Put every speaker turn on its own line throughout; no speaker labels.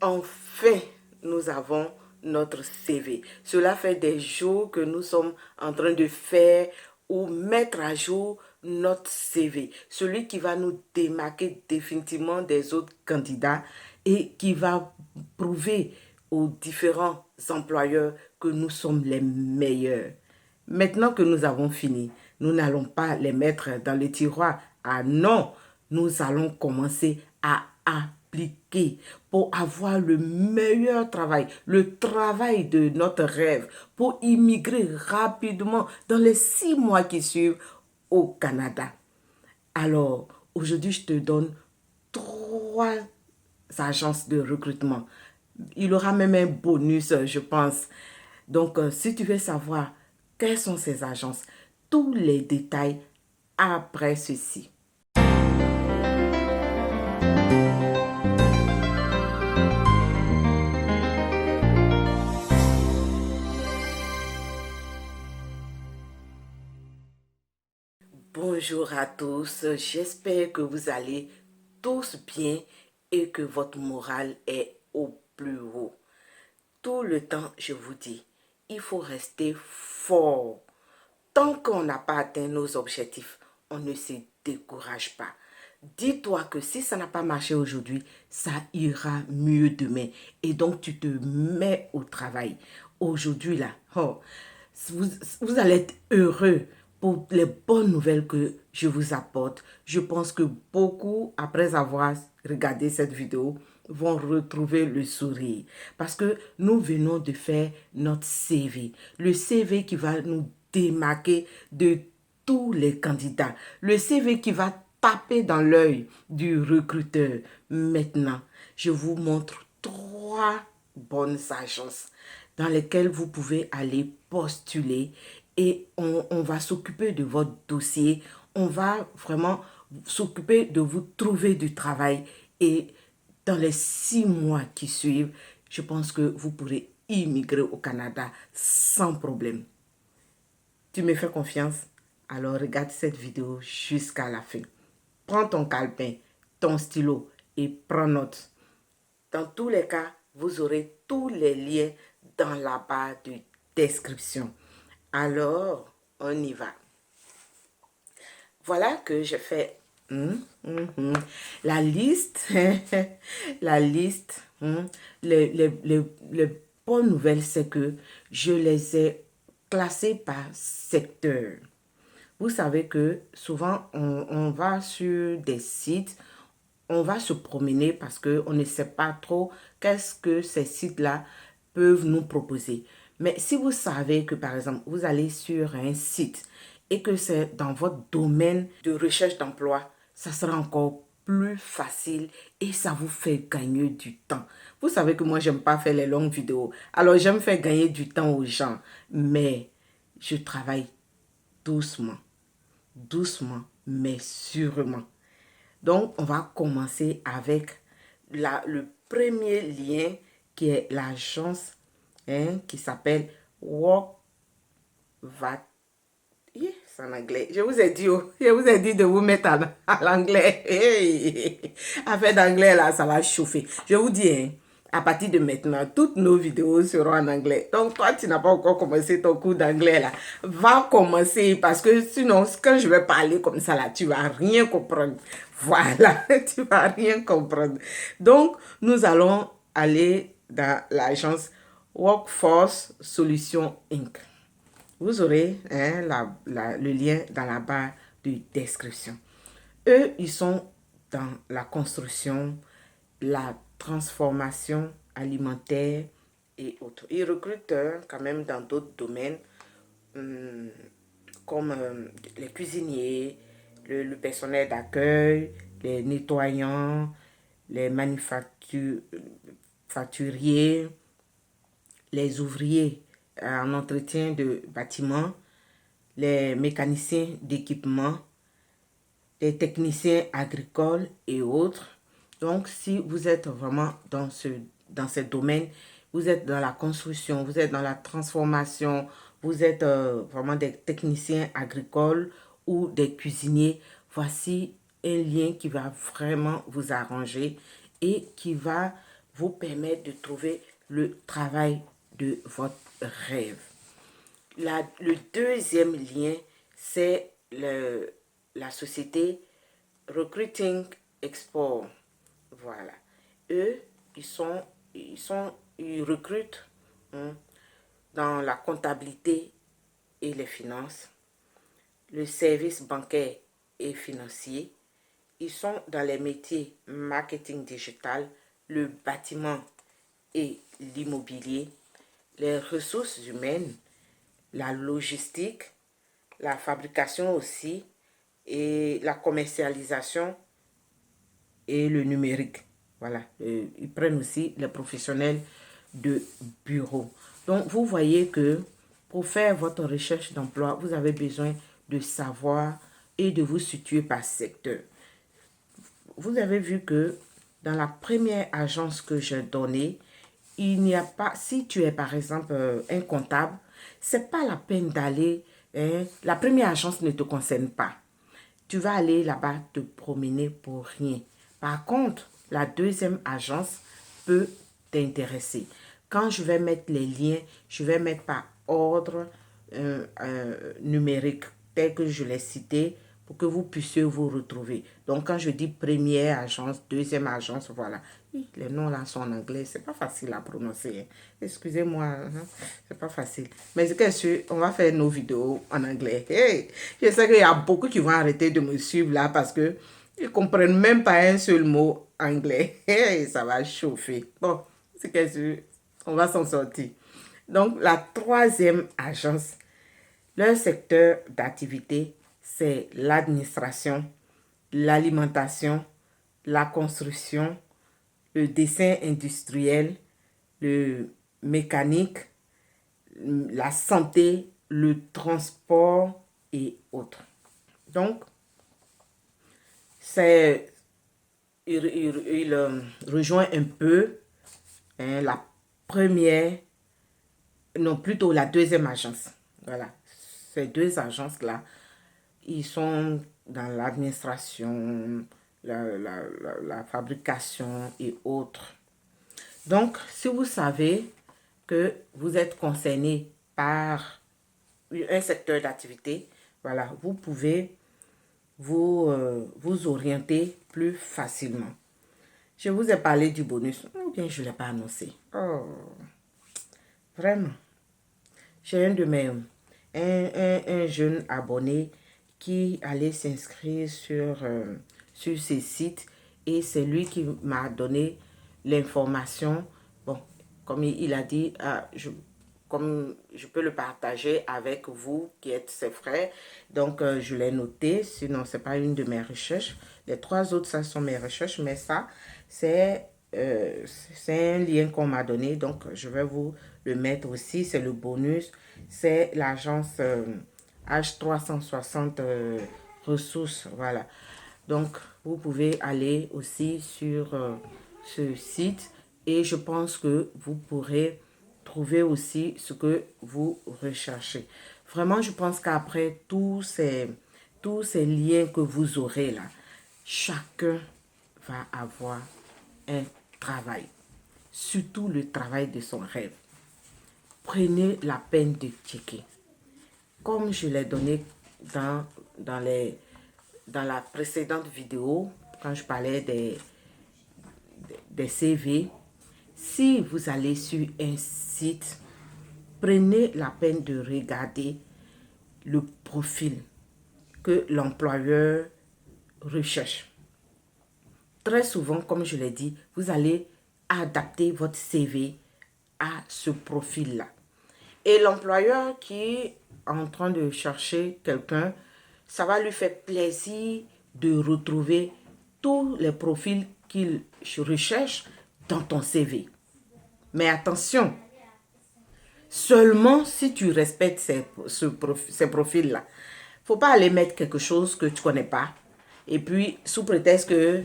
Enfin, nous avons notre CV. Cela fait des jours que nous sommes en train de faire ou mettre à jour notre CV. Celui qui va nous démarquer définitivement des autres candidats et qui va prouver aux différents employeurs que nous sommes les meilleurs. Maintenant que nous avons fini, nous n'allons pas les mettre dans le tiroir. Ah non, nous allons commencer à appliquer pour avoir le meilleur travail, le travail de notre rêve, pour immigrer rapidement dans les 6 mois qui suivent au Canada. Alors, aujourd'hui, je te donne 3 agences de recrutement. Il y aura même un bonus, je pense. Donc, si tu veux savoir quelles sont ces agences, tous les détails après ceci. Bonjour à tous, j'espère que vous allez tous bien et que votre morale est au plus haut. Tout le temps, je vous dis, il faut rester fort. Tant qu'on n'a pas atteint nos objectifs, on ne se décourage pas. Dis-toi que si ça n'a pas marché aujourd'hui, ça ira mieux demain. Et donc, tu te mets au travail. Aujourd'hui, là, oh, vous allez être heureux pour les bonnes nouvelles que je vous apporte. Je pense que beaucoup, après avoir regardé cette vidéo, vont retrouver le sourire. Parce que nous venons de faire notre CV. Le CV qui va nous démarquer de tous les candidats. Le CV qui va taper dans l'œil du recruteur. Maintenant, je vous montre 3 bonnes agences dans lesquelles vous pouvez aller postuler et on va s'occuper de votre dossier. On va vraiment s'occuper de vous trouver du travail et dans les 6 mois qui suivent, je pense que vous pourrez immigrer au Canada sans problème. Tu me fais confiance? Alors regarde cette vidéo jusqu'à la fin. Prends ton calepin, ton stylo et prends note. Dans tous les cas, vous aurez tous les liens dans la barre de description. Alors, on y va. Voilà que je fais la liste. La liste. Les bonnes nouvelles, c'est que je les ai classées par secteur. Vous savez que souvent, on va sur des sites, on va se promener parce qu'on ne sait pas trop qu'est-ce que ces sites-là peuvent nous proposer. Mais si vous savez que, par exemple, vous allez sur un site et que c'est dans votre domaine de recherche d'emploi, ça sera encore plus facile et ça vous fait gagner du temps. Vous savez que moi, j'aime pas faire les longues vidéos. Alors, j'aime faire gagner du temps aux gens. Mais je travaille doucement. Doucement, mais sûrement. Donc, on va commencer avec le premier lien qui est l'agence qui s'appelle Work Va. C'est en anglais. Je vous ai dit, je vous ai dit de vous mettre à l'anglais. Hey. Affaire d'anglais, là, ça va chauffer. Je vous dis, hein, à partir de maintenant, toutes nos vidéos seront en anglais. Donc, toi, tu n'as pas encore commencé ton cours d'anglais, là. Va commencer parce que sinon, quand je vais parler comme ça, là, tu vas rien comprendre. Voilà, tu vas rien comprendre. Donc, nous allons aller dans l'agence Workforce Solutions Inc. Vous aurez le lien dans la barre de description. Eux, ils sont dans la construction, la transformation alimentaire et autres. Ils recrutent quand même dans d'autres domaines comme les cuisiniers, le personnel d'accueil, les nettoyants, les manufacturiers, les ouvriers en entretien de bâtiments, les mécaniciens d'équipement, les techniciens agricoles et autres. Donc, si vous êtes vraiment dans ces domaines, vous êtes dans la construction, vous êtes dans la transformation, vous êtes vraiment des techniciens agricoles ou des cuisiniers, voici un lien qui va vraiment vous arranger et qui va vous permettre de trouver le travail de votre rêve. Le deuxième lien, c'est la société Recruiting Export. Voilà. Eux, ils recrutent dans la comptabilité et les finances, le service bancaire et financier. Ils sont dans les métiers marketing digital, le bâtiment et l'immobilier, les ressources humaines, la logistique, la fabrication aussi, et la commercialisation et le numérique. Voilà, ils prennent aussi les professionnels de bureau. Donc, vous voyez que pour faire votre recherche d'emploi, vous avez besoin de savoir et de vous situer par secteur. Vous avez vu que dans la première agence que j'ai donnée, il n'y a pas, si tu es par exemple un comptable, c'est pas la peine d'aller, la première agence ne te concerne pas. Tu vas aller là-bas te promener pour rien. Par contre, la deuxième agence peut t'intéresser. Quand je vais mettre les liens, je vais mettre par ordre numérique, tel que je l'ai cité, pour que vous puissiez vous retrouver. Donc, quand je dis première agence, deuxième agence, voilà. Les noms là sont en anglais, c'est pas facile à prononcer. Excusez-moi, hein? C'est pas facile. Mais c'est que on va faire nos vidéos en anglais. Hey, je sais qu'il y a beaucoup qui vont arrêter de me suivre là parce que ils comprennent même pas un seul mot anglais. Hey, ça va chauffer. Bon, c'est que on va s'en sortir. Donc, la troisième agence, leur secteur d'activité, c'est l'administration, l'alimentation, la construction, le dessin industriel, le mécanique, la santé, le transport et autres. Donc, il rejoint un peu la première, non plutôt la deuxième agence. Voilà, ces deux agences-là, ils sont dans l'administration, la fabrication et autres. Donc, si vous savez que vous êtes concerné par un secteur d'activité, voilà, vous pouvez vous orienter plus facilement. Je vous ai parlé du bonus, ou bien je ne l'ai pas annoncé. Oh, vraiment. J'ai un jeune abonné qui allait s'inscrire sur ces sites et c'est lui qui m'a donné l'information. Bon, comme il a dit, comme je peux le partager avec vous qui êtes ses frères, donc je l'ai noté, sinon ce n'est pas une de mes recherches. Les trois autres, ça sont mes recherches, mais ça, c'est un lien qu'on m'a donné, donc je vais vous le mettre aussi, c'est le bonus, c'est l'agence H360 ressources, voilà. Donc, vous pouvez aller aussi sur ce site et je pense que vous pourrez trouver aussi ce que vous recherchez. Vraiment, je pense qu'après tous ces liens que vous aurez là, chacun va avoir un travail, surtout le travail de son rêve. Prenez la peine de checker. Comme je l'ai donné dans la précédente vidéo, quand je parlais des CV, si vous allez sur un site, prenez la peine de regarder le profil que l'employeur recherche. Très souvent, comme je l'ai dit, vous allez adapter votre CV à ce profil-là. Et l'employeur qui est en train de chercher quelqu'un, ça va lui faire plaisir de retrouver tous les profils qu'il recherche dans ton CV. Mais attention, seulement si tu respectes ces profils-là. Il ne faut pas aller mettre quelque chose que tu ne connais pas. Et puis, sous prétexte que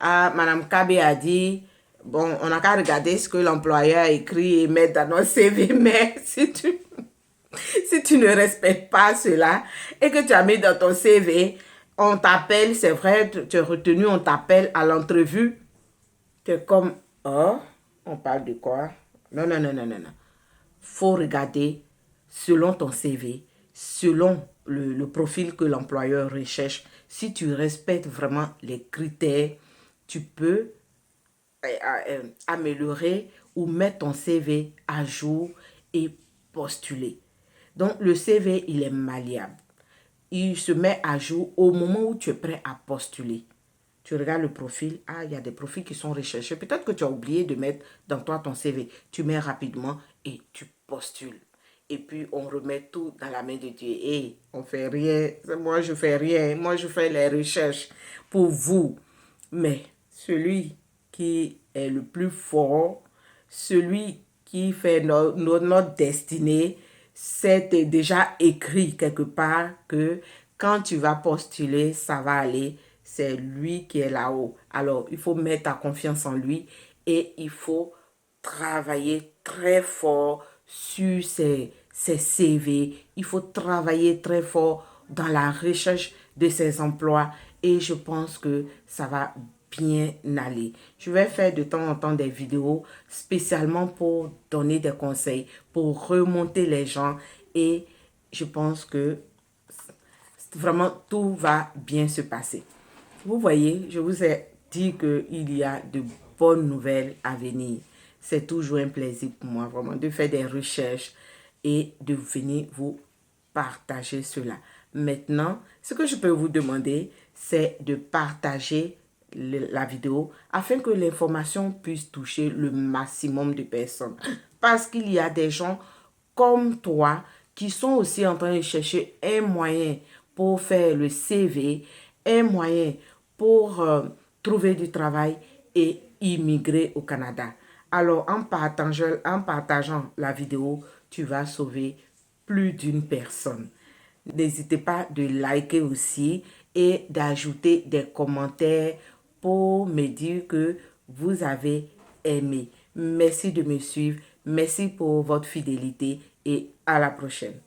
Madame Kabe a dit, bon, on n'a qu'à regarder ce que l'employeur a écrit et mettre dans notre CV. Mais si tu ne respectes pas cela et que tu as mis dans ton CV, on t'appelle, c'est vrai, tu es retenu, on t'appelle à l'entrevue. Tu es comme, oh, On parle de quoi? Non, non, non, non, non, non. Faut regarder selon ton CV, selon le profil que l'employeur recherche. Si tu respectes vraiment les critères, tu peux améliorer ou mettre ton CV à jour et postuler. Donc, le CV, il est malléable. Il se met à jour au moment où tu es prêt à postuler. Tu regardes le profil, ah, il y a des profils qui sont recherchés. Peut-être que tu as oublié de mettre dans toi ton CV. Tu mets rapidement et tu postules. Et puis, on remet tout dans la main de Dieu. Et on fait rien. Moi, je fais rien. Moi, je fais les recherches pour vous. Mais celui qui est le plus fort, celui qui fait notre destinée, c'est déjà écrit quelque part que quand tu vas postuler, ça va aller. C'est lui qui est là-haut. Alors, il faut mettre ta confiance en lui et il faut travailler très fort sur ses CV. Il faut travailler très fort dans la recherche de ses emplois et je pense que ça va bien aller. Je vais faire de temps en temps des vidéos spécialement pour donner des conseils, pour remonter les gens et je pense que vraiment tout va bien se passer. Vous voyez, je vous ai dit qu'il y a de bonnes nouvelles à venir. C'est toujours un plaisir pour moi vraiment de faire des recherches et de venir vous partager cela. Maintenant, ce que je peux vous demander, c'est de partager la vidéo afin que l'information puisse toucher le maximum de personnes. Parce qu'il y a des gens comme toi qui sont aussi en train de chercher un moyen pour faire le CV, un moyen pour trouver du travail et immigrer au Canada. Alors, en partageant la vidéo, tu vas sauver plus d'une personne. N'hésitez pas de liker aussi et d'ajouter des commentaires pour me dire que vous avez aimé. Merci de me suivre. Merci pour votre fidélité et à la prochaine.